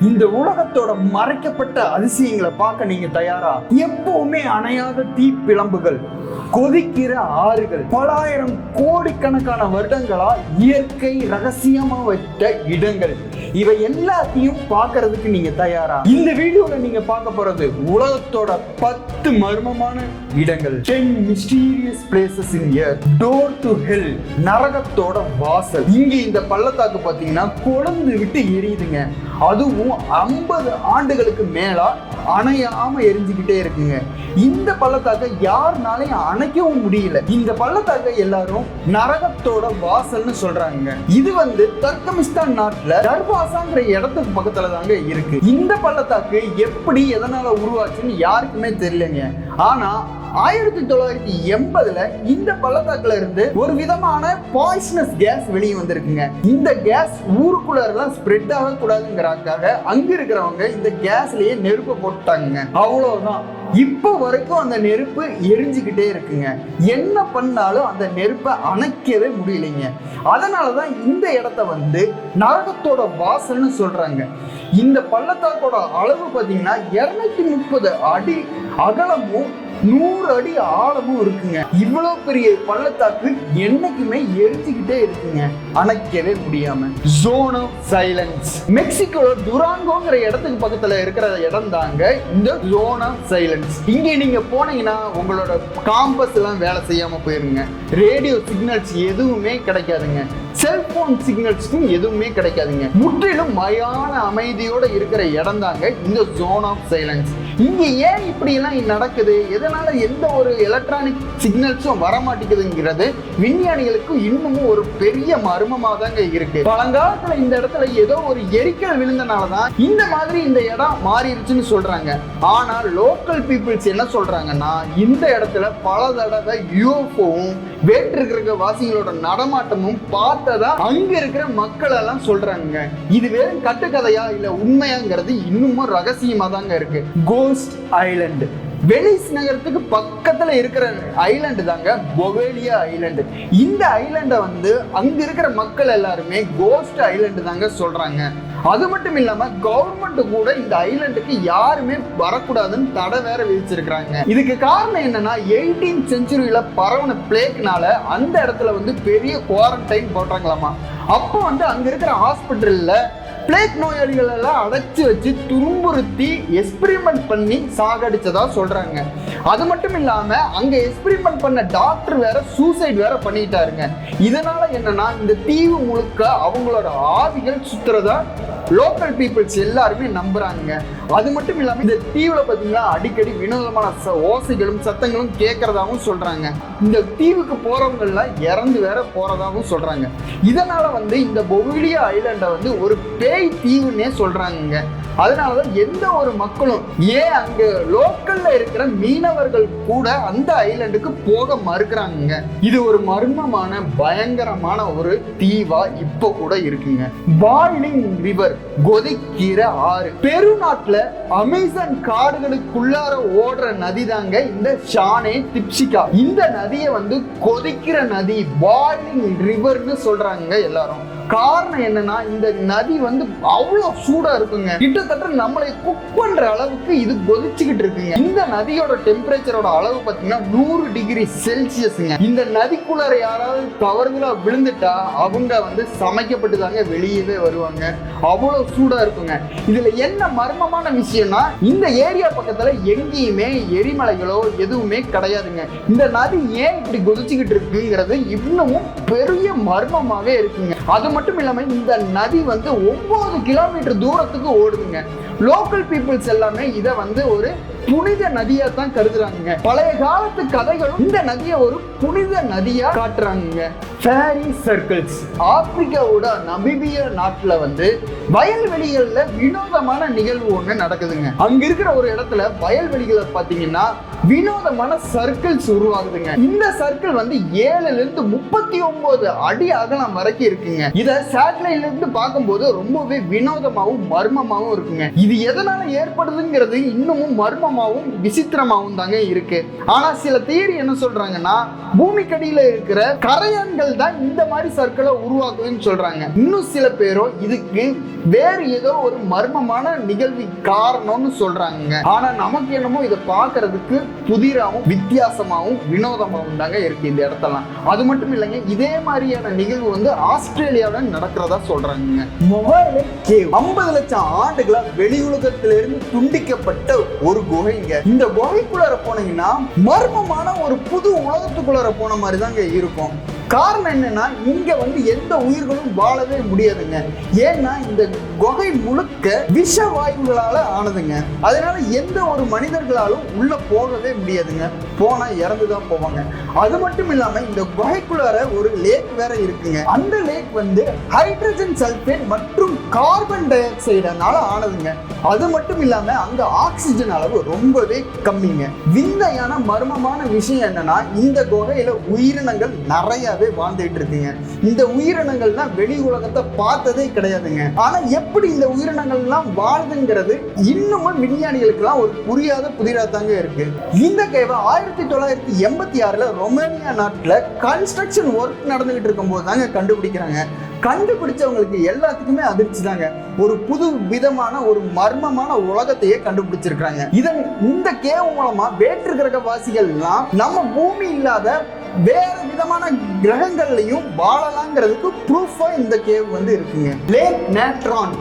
இந்த உலகத்தோட மறைக்கப்பட்ட அதிசயங்களை பார்க்க நீங்க தயாரா? எப்பவுமே அணையாத தீப்பிழம்புகள், கொதிக்கிற ஆறுகள், பலாயிரம் கோடிக்கணக்கான வருடங்களா இயற்கை ரகசியமா வைத்த இடங்கள், இவை எல்லாத்தையும் பார்க்கறதுக்கு நீங்க தயாரா? இந்த வீடியோல நீங்க பார்க்க போறது உலகத்தோட 10 மர்மமான இடங்கள். 10 mysterious places in earth. Door to hell. நரகத்தோட வாசல். இங்க இந்த பள்ளத்தாக்கு பாத்தீங்கன்னா கொழுந்து விட்டு எரியுதுங்க. அதுவும் 50 ஆண்டுகளுக்கு மேலா அணையாம எரிஞ்சுக்கிட்டே இருக்குங்க. இந்த பள்ளத்தாக்கை யாருனாலையும் அணைக்கவும் முடியல. இந்த பள்ளத்தாக்கை எல்லாரும் நரகத்தோட வாசல்னு சொல்றாங்க. இது தர்கமிஸ்தான் நாட்டுல தர்வாசாங்கிற இடத்துக்கு பக்கத்துல தாங்க இருக்கு. இந்த பள்ளத்தாக்கு எப்படி எதனால உருவாச்சுன்னு யாருக்குமே தெரியலங்க. ஆனா 1980ல இந்த பள்ளத்தாக்குல இருந்து ஒரு விதமான பாய்சனஸ் கேஸ் வெளியே வந்திருக்குங்க. இந்த கேஸ் ஊருக்குள்ள எல்லாம் ஸ்ப்ரெட் ஆக கூடாதுங்கிறதுக்காக அங்க இருக்கிறவங்க இந்த கேஸ்லயே நெருப்பு போட்டாங்க. அவ்வளவுதான். இப்போ வரைக்கும் அந்த நெருப்பு எரிஞ்சுக்கிட்டே இருக்குங்க. என்ன பண்ணாலும் அந்த நெருப்பை அணைக்கவே முடியலைங்க. அதனாலதான் இந்த இடத்த நரகத்தோட வாசல்னு சொல்றாங்க. இந்த பள்ளத்தாக்கோட அளவு பாத்தீங்கன்னா 230 அடி அகலமும் 100 அடி ஆழமும் இருக்குங்க. இவ்வளவு பெரிய பள்ளத்தாக்கு என்னைக்குமே எரிஞ்சுக்கிட்டே இருக்குங்க, அணைக்கவே முடியாம. Zone of silence. மெக்சிகோல டுராங்கோங்கிற இடத்துக்கு பக்கத்துல இருக்கிற இடம் தாங்க இந்த ஜோன் ஆஃப் சைலன்ஸ். இங்க நீங்க போனீங்கன்னா உங்களோட காம்பஸ் எல்லாம் வேலை செய்யாம போயிருங்க. ரேடியோ சிக்னல்ஸ் எதுவுமே கிடைக்காதுங்க. செல்போன் சிக்னல்ஸ்க்கும் எதுவுமே கிடைக்காதுங்க. முற்றிலும் மயான அமைதியோட இருக்கிற இடம் தாங்க இந்த ஜோன் ஆஃப் சைலன்ஸ். இங்க ஏன் இப்படி எல்லாம் நடக்குது, எதனால எந்த ஒரு எலக்ட்ரானிக் சிக்னல்ஸும் வரமாட்டேங்குதுங்கிறது விஞ்ஞானிகளுக்கு இன்னமும் ஒரு பெரிய மர்மமா தாங்க இருக்கு. பழங்காலத்துல இந்த இடத்துல ஏதோ ஒரு எரிக்கல் விழுந்தனாலதான் இந்த மாதிரி இந்த இடம் மாறிடுச்சுன்னு சொல்றாங்க. ஆனா லோக்கல் பீப்புள்ஸ் என்ன சொல்றாங்கன்னா, இந்த இடத்துல பல தடவை யூஎஃப்ஓவும் வேற்று வாசிகளோட நடமாட்டமும் பார்த்ததா அங்க இருக்கிற மக்கள் எல்லாம் சொல்றாங்க. இது வெறும் கட்டுக்கதையா இல்ல உண்மையாங்கிறது இன்னமும் ரகசியமா தாங்க இருக்கு. Cost Island. வெனிஸ் நகரத்துக்கு பக்கத்துல இருக்கிற ஐலண்ட் தாங்க பொவேலியா ஐலண்ட். இந்த ஐலண்ட அங்க இருக்கிற மக்கள் எல்லாருமே கோஸ்ட் ஐலண்ட் தாங்க சொல்றாங்க. அது மட்டும் இல்லாம கவர்மெண்ட் கூட இந்த ஐலண்டுக்கு யாருமே வரக்கூடாதுன்னு தடை வேற விதிச்சிருக்காங்க. இதுக்கு காரணம் என்னன்னா 18th செஞ்சுரியில பரவன பிளேக்னால அந்த இடத்துல பெரிய குவாரண்டைன் போட்டாங்களாமா. அப்போ அங்க இருக்கிற ஹாஸ்பிட்டல்ல பிளேக் நோயாளிகள் எல்லாம் அடைச்சி வச்சு துன்புறுத்தி எக்ஸ்பெரிமெண்ட் பண்ணி சாகடிச்சதா சொல்றாங்க. அது மட்டும் இல்லாம அங்க எக்ஸ்பெரிமெண்ட் பண்ண டாக்டர் வேற சூசைட் வேற பண்ணிட்டாருங்க. இதனால என்னன்னா இந்த தீவு முழுக்க அவங்களோட ஆவிகள் சுத்துறதா லோக்கல் பீப்புள்ஸ் எல்லாருமே நம்புறாங்க. அது மட்டும் இல்லாம இந்த தீவுல பாத்தீங்கன்னா அடிக்கடி வினோதமான ஓசைகளும் சத்தங்களும் கேட்கறதாவும் சொல்றாங்க. இந்த தீவுக்கு போறவங்க எல்லாம் இறந்து வேற போறதாவும் சொல்றாங்க. இதனால இந்த பொவேலியா ஐலண்ட ஒரு பேய் தீவுன்னே சொல்றாங்க. அதனாலதான் எந்த ஒரு மக்களும் ஏன் அங்க லோக்கல்ல இருக்கிற மீனவர்கள் கூட அந்த ஐலண்டுக்கு போக மறுக்கிறாங்க. இது ஒரு மர்மமான பயங்கரமான ஒரு தீவா இப்ப கூட இருக்குங்க. Boiling river. கொதிக்கிற ஆறு. பெரு நாட்டுல அமேசான் காடுகளுக்குள்ளார ஓடுற நதி தாங்க இந்த ஷானே திப்சிகா. இந்த நதியை கொதிக்கிற நதி, பாய்லிங் ரிவர்னு சொல்றாங்க எல்லாரும். காரணம் என்னன்னா இந்த நதி அவ்வளவு சூடா இருக்குங்க. கிட்டத்தட்ட நம்மளை குக் பண்ற அளவுக்கு இது கொதிச்சுக்கிட்டு இருக்குங்க. இந்த நதியோட டெம்பரேச்சரோட அளவு பாத்தீங்கன்னா 100 டிகிரி செல்சியஸ்ங்க. இந்த நதிக்குள்ளார யாராவது தவறுதலா விழுந்துட்டா அவங்க சமைக்கப்பட்டு தாங்க வெளியவே வருவாங்க. அவ்வளவு சூடா இருக்குங்க. இதுல என்ன மர்மமான விஷயம்னா, இந்த ஏரியா பக்கத்துல எங்கேயுமே எரிமலைகளோ எதுவுமே கிடையாதுங்க. இந்த நதி ஏன் இப்படி கொதிச்சுக்கிட்டு இருக்குங்கிறது இன்னமும் பெரிய மர்மமாவே இருக்குங்க. அது மட்டும் இல்லாம இந்த நதி 9 கிலோமீட்டர் தூரத்துக்கு ஓடுதுங்க. லோக்கல் பீப்புள்ஸ் எல்லாமே இதை ஒரு புனித நதியா தான் கருதுறாங்க. பழைய காலத்து கதைகளும் இந்த நதியை ஒரு புனித நதியா காட்டுறாங்க. Fairy circles. ஆப்பிரிக்காவோட நமீபியா நாட்டுல வயல்வெளிகள்ல வினோதமான நிகழ்வு ஒண்ணு நடக்குதுங்க. அங்க இருக்கிற ஒரு இடத்துல வயல்வெளிகளை பாத்தீங்கன்னா வினோதமான சர்க்கிள்ஸ் உருவாகுதுங்க. இந்த சர்க்கிள் 7ல இருந்து 39 அடி அகலம் வரைக்கும் இருக்குங்க. இத சேட்டலைட்ல இருந்து பார்க்கும்போது ரொம்பவே வினோதமாவும் மர்மமாவும் இருக்குங்க. இது எதனால ஏற்படுதுங்கிறது இன்னமும் மர்மமாவும் விசித்திரமாவும் தாங்க இருக்கு. ஆனா சில தியரி என்ன சொல்றாங்கன்னா, பூமிக்கடியில இருக்கிற கரையான்கள் அலைகள் தான் இந்த மாதிரி சர்க்கிளை உருவாக்குதுன்னு சொல்றாங்க. இன்னும் சில பேரோ இதுக்கு வேறு ஏதோ ஒரு மர்மமான நிகழ்வு காரணம்னு சொல்றாங்க. ஆனா நமக்கு என்னமோ இதை பார்க்கறதுக்கு புதிராகவும் வித்தியாசமாகவும் வினோதமாகவும் தாங்க இருக்கு இந்த இடத்தெல்லாம். அது மட்டும் இல்லைங்க, இதே மாதிரியான நிகழ்வு வந்து ஆஸ்திரேலியாவில நடக்கிறதா சொல்றாங்க. மொஹாலே கேவ் 50 லட்சம் ஆண்டுகளா வெளி உலகத்திலிருந்து துண்டிக்கப்பட்ட ஒரு குகைங்க. இந்த குகைக்குள்ளார போனீங்கன்னா மர்மமான ஒரு புது உலகத்துக்குள்ளார போன மாதிரி தாங்க இருக்கும். காரணம் என்னன்னா, இங்க வந்து எந்த உயிர்களும் வாழவே முடியாதுங்க. ஏன்னா இந்த குகை முழுக்க விஷ வாயுகளால ஆனதுங்க. அதனால எந்த ஒரு மனிதர்களாலும் உள்ள போகவே முடியாதுங்க. போனா இறந்துதான் போவாங்க. அது மட்டும் இல்லாம இந்த குகைக்குள்ளார ஒரு லேக் வேற இருக்குங்க. அந்த லேக் வந்து ஹைட்ரஜன் சல்பேட் மற்றும் கார்பன் டை ஆக்சைடுனால ஆனதுங்க. அது மட்டும் இல்லாம அங்க ஆக்சிஜன் அளவு ரொம்பவே கம்மிங்க. விந்தையான மர்மமான விஷயம் என்னன்னா, இந்த குகையில உயிரினங்கள் நிறையவே வாழ்ந்துட்டு இருக்குங்க. இந்த உயிரினங்கள் தான் வெளி உலகத்தை பார்த்ததே கிடையாதுங்க. ஆனா எப்படி இந்த உயிரினங்கள் எல்லாம் வாழுதுங்கிறது இன்னமும் விஞ்ஞானிகளுக்கு எல்லாம் ஒரு புரியாத புதிராதாங்க இருக்கு. இந்த கேவை 1986 ரொமேனியா நாட்டுல கன்ஸ்ட்ரக்ஷன் ஒர்க் நடந்துகிட்டு இருக்கும் போது தாங்க கண்டுபிடிக்கிறாங்க. கண்டுபிடிச்சவங்களுக்கு எல்லாத்துக்குமே அதிர்ச்சி தாங்க. ஒரு புது விதமான ஒரு மர்மமான உலகத்தையே கண்டுபிடிச்சிருக்காங்க. இந்த கேவ் மூலமா வேற்று கிரக வாசிகள் எல்லாம் நம்ம பூமி இல்லாத வேற விதமான கிரகங்கள்லையும் வாழலாங்கிறதுக்கு ப்ரூஃபா இந்த கேவ் வந்து இருக்குங்க. லேக் நேட்ரான்.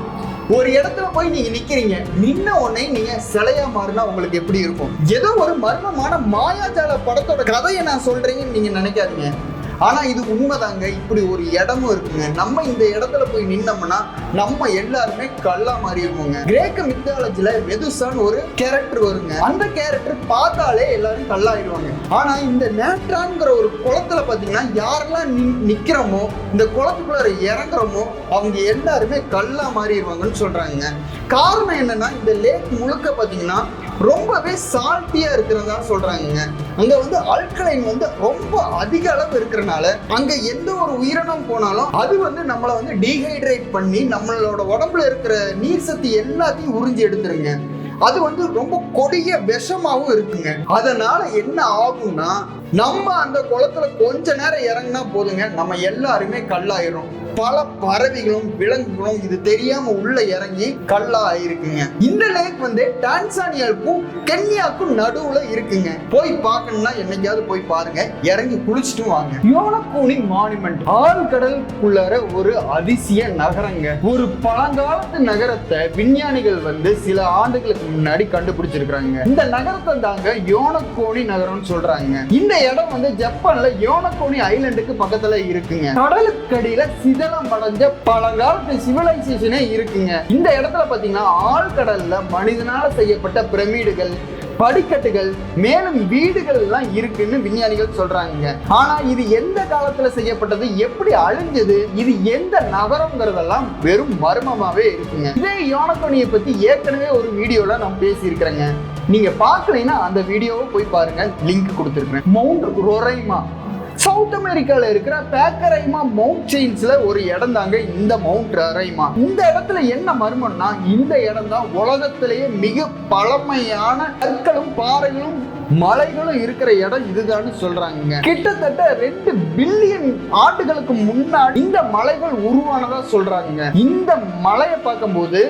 ஒரு இடத்துல போய் நீங்க நிக்கிறீங்க, நின்ன உடனே நீங்க சிலையா மாறினா உங்களுக்கு எப்படி இருக்கும்? ஏதோ ஒரு மர்மமான மாயாஜால படத்தோட கதையை நான் சொல்றேன்னு நீங்க நினைக்காதீங்க. ஆனா இது உண்மைதாங்க. இப்படி ஒரு இடமும் இருக்குங்க. நம்ம இந்த இடத்துல போய் நின்னோம்னா நம்ம எல்லாருமே கல்லா மாறி இருப்போங்க. கிரேக்க மித்தாலஜில மெதுசான்னு ஒரு கேரக்டர் வருங்க. அந்த கேரக்டர் பார்த்தாலே எல்லாரும் கல்லாயிருவாங்க. ஆனா இந்த நேட்ரான்ங்கிற ஒரு குளத்துல பாத்தீங்கன்னா யாரெல்லாம் நிக்கிறோமோ, இந்த குளத்துக்குள்ள இறங்குறோமோ அவங்க எல்லாருமே கல்லா மாறிடுவாங்கன்னு சொல்றாங்க. காரணம் என்னன்னா, இந்த லேக் முழுக்க பாத்தீங்கன்னா ரொம்பவே சால்ட்டியா இருக்கிறதா சொல்றாங்க. அங்க வந்து ஆல்கலைன் வந்து ரொம்ப அதிக அளவு இருக்கிறனால அங்க எந்த ஒரு உயிரினம் போனாலும் அது வந்து நம்மளை வந்து டீஹைட்ரேட் பண்ணி நம்மளோட உடம்புல இருக்கிற நீர் சத்து எல்லாத்தையும் உறிஞ்சி எடுத்துருங்க. அது வந்து ரொம்ப கொடிய விஷமாவும் இருக்குங்க. அதனால என்ன ஆகும்னா, நம்ம அந்த குளத்துல கொஞ்ச நேரம் இறங்கினா போதுங்க, நம்ம எல்லாருமே கல்லாயிரும். பல பறவைகளும் விலங்குகளும் இது தெரியாம உள்ள இறங்கி கல்லா ஆயிருக்குங்க. இந்த லேக் வந்து டான்சானியாவுக்கும் கென்யாவுக்கும் நடுவுல இருக்குங்க. போய் பார்க்கணும்னா என்னைக்காவது போய் பாருங்க, இறங்கி குளிச்சுட்டு வாங்க. யோனகோனி மானுமெண்ட் ஆழ்கடலுக்குள்ளார ஒரு அதிசய நகரங்க. ஒரு பழங்காலத்து நகரத்தை விஞ்ஞானிகள் வந்து சில ஆண்டுகளுக்கு முன்னாடி கண்டுபிடிச்சிருக்காங்க. இந்த நகரத்தை தாங்க யோனகோனி நகரம்னு சொல்றாங்க. இந்த இடம் வந்து ஜப்பான்ல யோனகோனி ஐலண்டுக்கு பக்கத்துல இருக்குங்க. கடலுக்கடியில அடைஞ்ச பழங்காலத்து சிவிலைசேஷனே இருக்குங்க. இந்த இடத்துல பாத்தீங்கன்னா ஆழ்கடல்ல மனிதனால செய்யப்பட்ட பிரமிடுகள், படிக்கட்டுகள், மேலும் வீடுகள் எல்லாம் இருக்குன்னு விஞ்ஞானிகள் சொல்றாங்க. ஆனா இது எந்த காலத்துல செய்யப்பட்டது, எப்படி அழிஞ்சது, இது எந்த நகரம்ங்கிறதெல்லாம் வெறும் மர்மமாவே இருக்குங்க. இதே யோனகோனியை பத்தி ஏற்கனவே ஒரு வீடியோல நான் பேசியிருக்கிறேங்க. நீங்க பார்க்கலைன்னா அந்த வீடியோவை போய் பாருங்க, லிங்க் கொடுத்துருக்கேன். மவுண்ட் ரொரைமா சவுத் அமெரிக்கால இருக்கிற பேக்கரைமா மவுண்ட் செயின்ஸ்ல ஒரு இடம் தாங்க இந்த மவுண்ட் ரொரைமா. இந்த இடத்துல என்ன மர்மம்னா, இந்த இடம் தான் உலகத்திலேயே மிக பழமையான கற்களும் பாறைகளும் மலைகளும் இருக்கிற இடம் இதுதான் சொல்றாங்க. கிட்டத்தட்ட 2 பில்லியன் ஆண்டுகளுக்கு முன்னாடி இந்த மலைகள் உருவானதா சொல்றாங்க. இந்த மலையை பார்க்கும்போது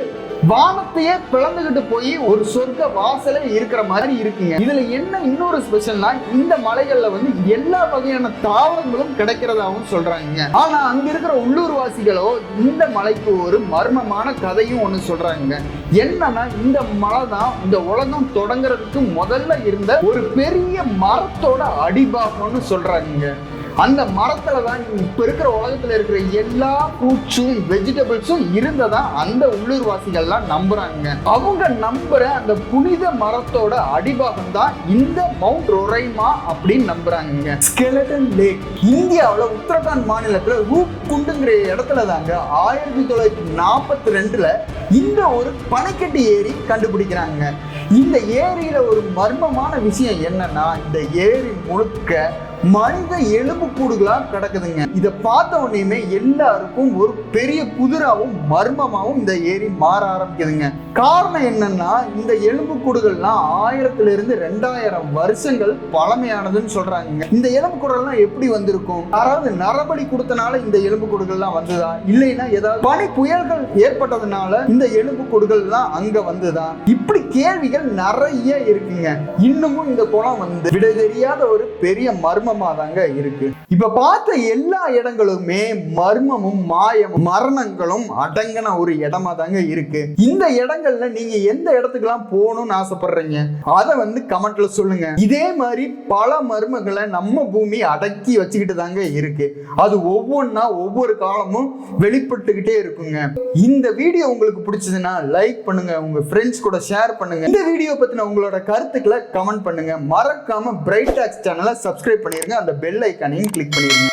வானத்தையே பிளந்துகிட்டு போய் ஒரு சொர்க்க வாசலே இருக்கிற மாதிரி இருக்குங்க. இதுல என்ன இன்னொரு ஸ்பெஷல்னா, இந்த மலைகள்ல வந்து எல்லா வகையான தாவரங்களும் கிடைக்கிறதாவும் சொல்றாங்க. ஆனா அங்க இருக்கிற உள்ளூர்வாசிகளோ இந்த மலைக்கு ஒரு மர்மமான கதையும் ஒண்ணு சொல்றாங்க. என்னன்னா, இந்த மலை தான் இந்த உலகம் தொடங்குறதுக்கு முதல்ல இருந்த ஒரு பெரிய மரத்தோட அடிபாகம்னு சொல்றாங்க. அந்த மரத்துல தான் இப்ப இருக்கிற உலகத்துல இருக்கிற எல்லா ஃப்ரூட்ஸும் வெஜிடபிள்ஸும் இருந்ததா அந்த உள்ளூர்வாசிகள்லாம் நம்புறாங்க. அவங்க நம்புற அந்த புனித மரத்தோட அடிபாகம் தான் இந்த மவுண்ட் ரொரைமா அப்படின்னு நம்புறாங்க. ஸ்கெலட்டன் லேக் இந்தியாவில் உத்தரகாண்ட் மாநிலத்துல ரூப்குண்டுங்கிற இடத்துல தாங்க 1942 இந்த ஒரு பனைக்கட்டி ஏரி கண்டுபிடிக்கிறாங்க. இந்த ஏரியில ஒரு மர்மமான விஷயம் என்னன்னா, இந்த ஏரி முழுக்க மனித எலும்பு கூடுகளா கிடக்குதுங்க. இதை பார்த்த உடனே எல்லாருக்கும் ஒரு பெரிய புதிராவும் மர்மமாவும் இந்த ஏரி மாற ஆரம்பிக்குதுங்க. காரணம் என்னன்னா, இந்த எலும்பு கூடுகள்லாம் 1000 இருந்து 2000 வருஷங்கள் பழமையானதுன்னு சொல்றாங்க. இந்த எலும்பு கூடுகள்லாம் எப்படி வந்திருக்கும்? யாராவது நரபலி கொடுத்தனால இந்த எலும்பு கூடுகள்லாம் வந்ததா, இல்லைன்னா ஏதாவது பனி புயல்கள் ஏற்பட்டதுனால இந்த எலும்பு கூடுகள்லாம் அங்க வந்ததா? இப்படி கேள்விகள் நிறைய இருக்குங்க. இன்னமும் இந்த குளம் விடை தெரியாத ஒரு பெரிய மர்மமா தாங்க இருக்கு. இப்ப பார்த்த எல்லா இடங்களுமே மர்மமும் மாயமும் மரணங்களும் அடங்கின ஒரு இடமா தாங்க இருக்கு. இந்த இடங்கள்ல நீங்க எந்த இடத்துக்குலாம் போகணும்னு ஆசைப்படுறீங்க? அதை கமெண்ட்ல சொல்லுங்க. இதே மாதிரி பல மர்மங்களை நம்ம பூமி அடக்கி வச்சுக்கிட்டு தாங்க இருக்கு. அது ஒவ்வொன்னா ஒவ்வொரு காலமும் வெளிப்பட்டுக்கிட்டே இருக்குங்க. இந்த வீடியோ உங்களுக்கு பிடிச்சதுன்னா லைக் பண்ணுங்க, உங்க ஃப்ரெண்ட்ஸ் கூட ஷேர் பண்ணுங்க. இந்த வீடியோ பத்தின உங்களோட கருத்துக்களை கமெண்ட் பண்ணுங்க. மறக்காம பிரைட் டாக்ஸ் சேனலை சப்ஸ்கிரைப் பண்ணிருங்க, அந்த பெல் ஐக்கானையும் கிளிக் பண்ணிருங்க.